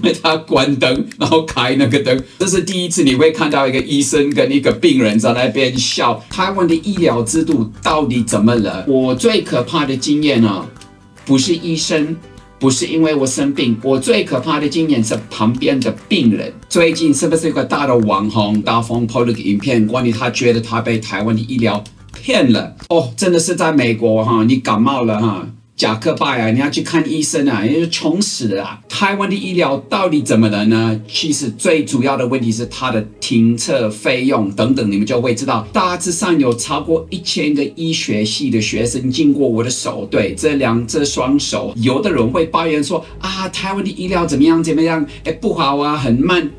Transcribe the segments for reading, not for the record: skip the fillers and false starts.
因为他关灯，然后开那个灯。这是第一次你会看到一个医生跟一个病人在那边笑。台湾的医疗制度到底怎么了？我最可怕的经验呢，不是医生。不是因为我生病，我最可怕的经验是旁边的病人。最近是不是有个大的网红大风 PO 了个影片，关于他觉得他被台湾的医疗骗了哦，真的是在美国哈，你感冒了哈，贾克拜啊，你要去看医生啊，也是穷死了啊！台湾的医疗到底怎么了呢？其实最主要的问题是它的停车费用等等，你们就会知道，大致上有超过1000个医学系的学生经过我的手，对，这双手，有的人会抱怨说啊，台湾的医疗怎么样，不好啊，很慢。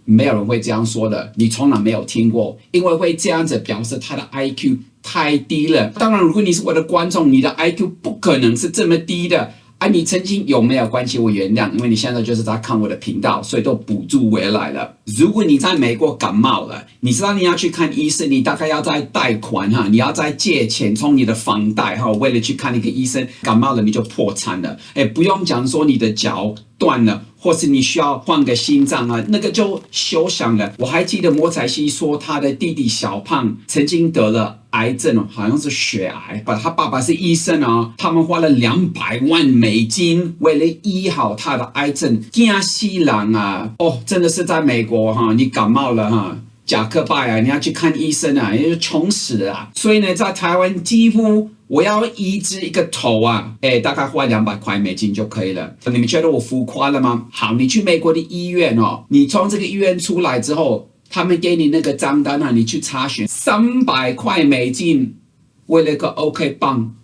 没有人会这样说的，你从来没有听过，因为会这样子表示他的 IQ 太低了。当然，如果你是我的观众，你的 IQ 不可能是这么低的啊！你曾经有没有关系？我原谅，因为你现在就是在看我的频道，所以都补助回来了。如果你在美国感冒了，你知道你要去看医生，你大概要再贷款哈，你要再借钱从你的房贷哈，为了去看一个医生，感冒了你就破产了。不用讲说你的脚断了，或是你需要换个心脏啊，那个就休想了。我还记得莫彩希说他的弟弟小胖曾经得了癌症，好像是血癌，他爸爸是医生啊，他们花了200万美金为了医好他的癌症，惊死人啊！哦，真的是在美国哈，你感冒了哈，贾克拜啊，你要去看医生啊，也是穷死了啊！所以呢，在台湾几乎我要移植一个头啊，大概花200块美金就可以了。你们觉得我浮夸了吗？好，你去美国的医院哦，你从这个医院出来之后，他们给你那个账单啊，你去查询，300块美金为了个 OK 棒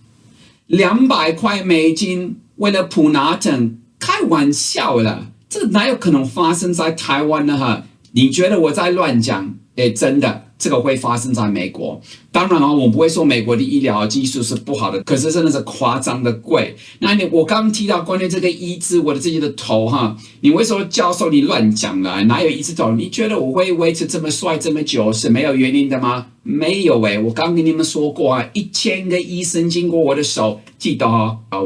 ，200块美金为了普拿疼，开玩笑了，这哪有可能发生在台湾呢？哈，你觉得我在乱讲？真的。这个会发生在美国，当然我不会说美国的医疗技术是不好的，可是真的是夸张的贵。那我刚刚提到关于这个移植我的自己的头哈，你会说教授你乱讲了，哪有移植头？你觉得我会维持这么帅这么久是没有原因的吗？没有我刚跟你们说过啊，1000个医生经过我的手，记得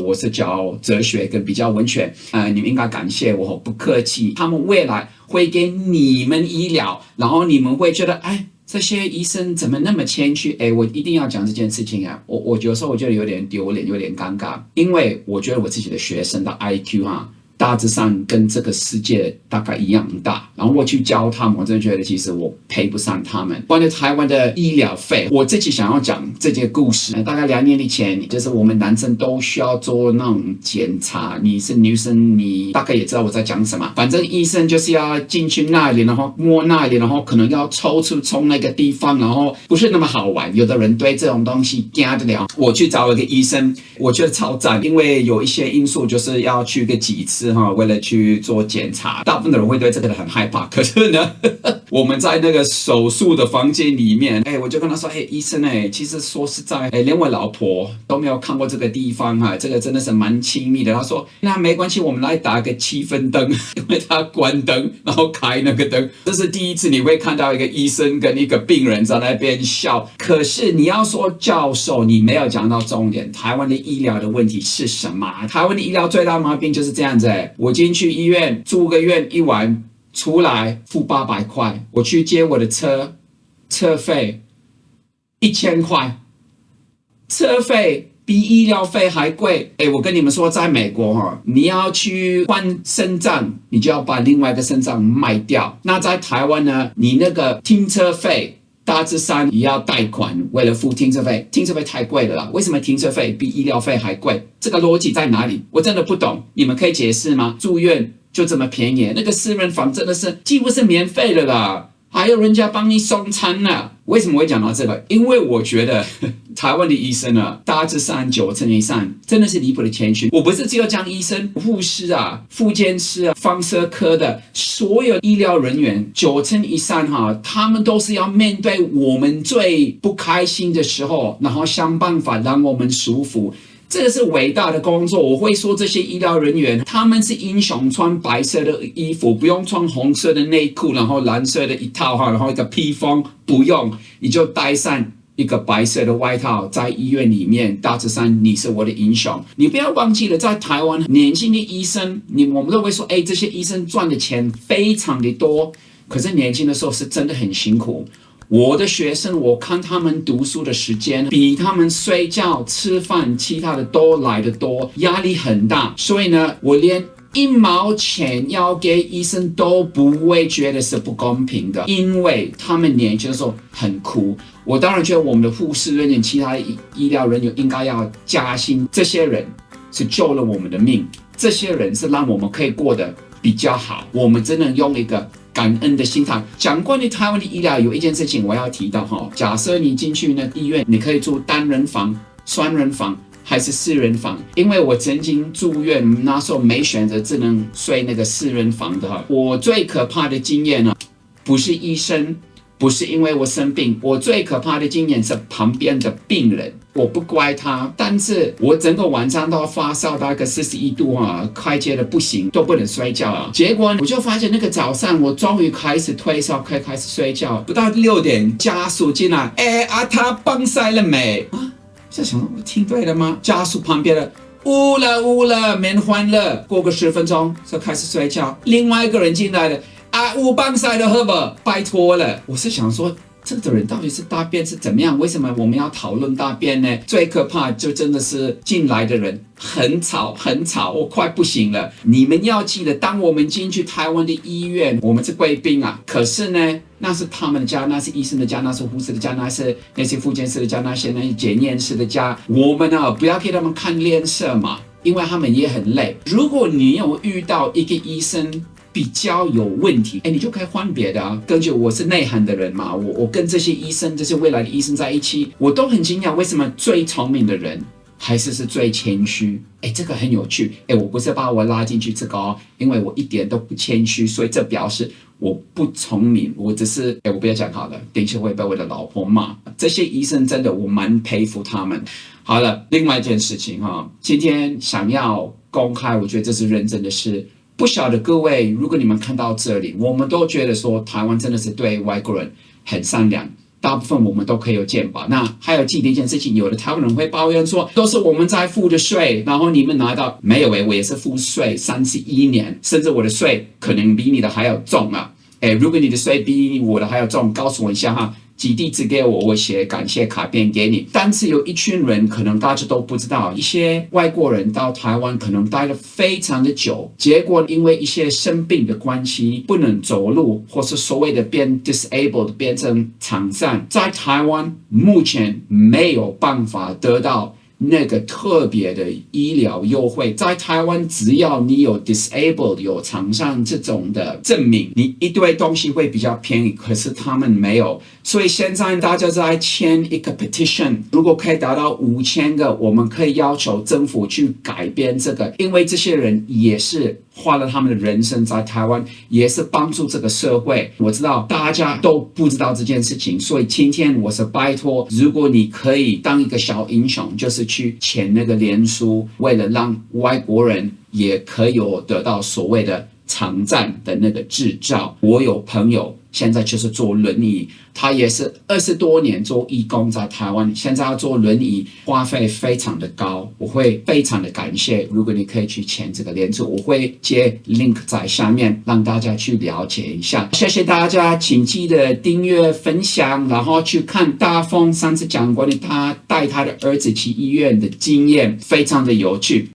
我是教哲学跟比较文学，你们应该感谢我，不客气。他们未来会给你们医疗，然后你们会觉得这些医生怎么那么谦虚？我一定要讲这件事情啊！我有时候我觉得有点丢脸，有点尴尬，因为我觉得我自己的学生的 IQ 大致上跟这个世界大概一样大，然后我去教他们，我真的觉得其实我配不上他们。关于台湾的医疗费，我自己想要讲这件故事。大概2年以前，就是我们男生都需要做那种检查，你是女生，你大概也知道我在讲什么。反正医生就是要进去那里，然后摸那里，然后可能要抽出从那个地方，然后不是那么好玩。有的人对这种东西怕得了。我去找了个医生，我觉得超赞，因为有一些因素就是要去个几次。为了去做检查，大部分的人会对这个很害怕。可是呢，我们在那个手术的房间里面，我就跟他说，医生其实说实在，连我老婆都没有看过这个地方这个真的是蛮亲密的。他说，那没关系，我们来打个7分灯，因为他关灯，然后开那个灯。这是第一次你会看到一个医生跟一个病人在那边笑。可是你要说教授，你没有讲到重点，台湾的医疗的问题是什么？台湾的医疗最大毛病就是这样子。我进去医院住个院1晚，出来付800块。我去接我的车费1000块，车费比医疗费还贵。我跟你们说，在美国你要去换肾脏，你就要把另外一个肾脏卖掉。那在台湾呢，你那个停车费大致上也要贷款，为了付停车费，停车费太贵了啦。为什么停车费比医疗费还贵？这个逻辑在哪里？我真的不懂，你们可以解释吗？住院就这么便宜，那个私人房真的是几乎是免费的啦，还有人家帮你送餐呢。为什么会讲到这个？因为我觉得台湾的医生大致上90%以上真的是离谱的谦虚。我不是只有讲医生、护士复健师放射科的所有医疗人员90%以上他们都是要面对我们最不开心的时候，然后想办法让我们舒服。这个是伟大的工作。我会说这些医疗人员他们是英雄，穿白色的衣服，不用穿红色的内裤，然后蓝色的一套然后一个披风，不用，你就戴上一个白色的外套在医院里面大致上你是我的英雄。你不要忘记了，在台湾年轻的医生，我们都会说，这些医生赚的钱非常的多，可是年轻的时候是真的很辛苦。我的学生，我看他们读书的时间比他们睡觉、吃饭、其他的都来得多，压力很大。所以呢，我连1毛钱要给医生都不会觉得是不公平的，因为他们年轻的时候很苦。我当然觉得我们的护士人员、其他的医疗人员应该要加薪，这些人是救了我们的命，这些人是让我们可以过得比较好。我们真的用一个感恩的心态。讲关于台湾的医疗，有一件事情我要提到哈。假设你进去那个医院，你可以住单人房、双人房还是4人房？因为我曾经住院，那时候没选择，只能睡那个4人房的哈。我最可怕的经验呢，不是医生，不是因为我生病，我最可怕的经验是旁边的病人。我不怪他，但是我整个晚上都发烧到41度啊，快接的不行，都不能睡觉啊。结果我就发现那个早上，我终于开始退烧，可以开始睡觉。不到6点，家属进来，他帮塞了没？在想我听对了吗？家属旁边的呜了，免欢乐。过个10分钟就开始睡觉。另外一个人进来了，呜帮塞了好不好？拜托了。我是想说，这个人到底是大便是怎么样？为什么我们要讨论大便呢？最可怕就真的是进来的人很吵，我快不行了。你们要记得，当我们进去台湾的医院，我们是贵宾啊，可是呢，那是他们的家，那是医生的家，那是护士的家，那些复健师的家，那些检验师的家。我们啊，不要给他们看脸色嘛，因为他们也很累。如果你有遇到一个医生比较有问题，你就可以换别的啊。根据我是内行的人嘛，我跟这些医生，这些未来的医生在一起，我都很惊讶，为什么最聪明的人还是最谦虚？这个很有趣。我不是把我拉进去这个哦，因为我一点都不谦虚，所以这表示我不聪明，我只是我不要讲好了，等一下会被我的老婆骂。这些医生真的我蛮佩服他们。好了，另外一件事情哈，今天想要公开，我觉得这是认真的事。不晓得各位，如果你们看到这里，我们都觉得说台湾真的是对外国人很善良，大部分我们都可以有健保。那还有记得一件事情，有的台湾人会抱怨说，都是我们在付的税，然后你们拿到没有？我也是付税31年，甚至我的税可能比你的还要重啊。如果你的税比我的还要重，告诉我一下哈。寄地址给我，我写感谢卡片给你。但是有一群人，可能大家都不知道，一些外国人到台湾可能待了非常的久，结果因为一些生病的关系，不能走路，或是所谓的变 disabled 变成残障，在台湾目前没有办法得到那个特别的医疗优惠。在台湾，只要你有 disabled 有残障这种的证明，你一堆东西会比较便宜，可是他们没有。所以现在大家在签一个 petition， 如果可以达到5000个，我们可以要求政府去改变这个，因为这些人也是花了他们的人生在台湾，也是帮助这个社会。我知道大家都不知道这件事情，所以今天我是拜托，如果你可以当一个小英雄，就是去签那个联署，为了让外国人也可以有得到所谓的残障的那个执照。我有朋友现在就是坐轮椅，他也是20多年做义工在台湾，现在要做轮椅，花费非常的高。我会非常的感谢，如果你可以去签这个联署，我会接 link 在下面，让大家去了解一下。谢谢大家，请记得订阅、分享，然后去看大风上次讲过的他带他的儿子去医院的经验，非常的有趣。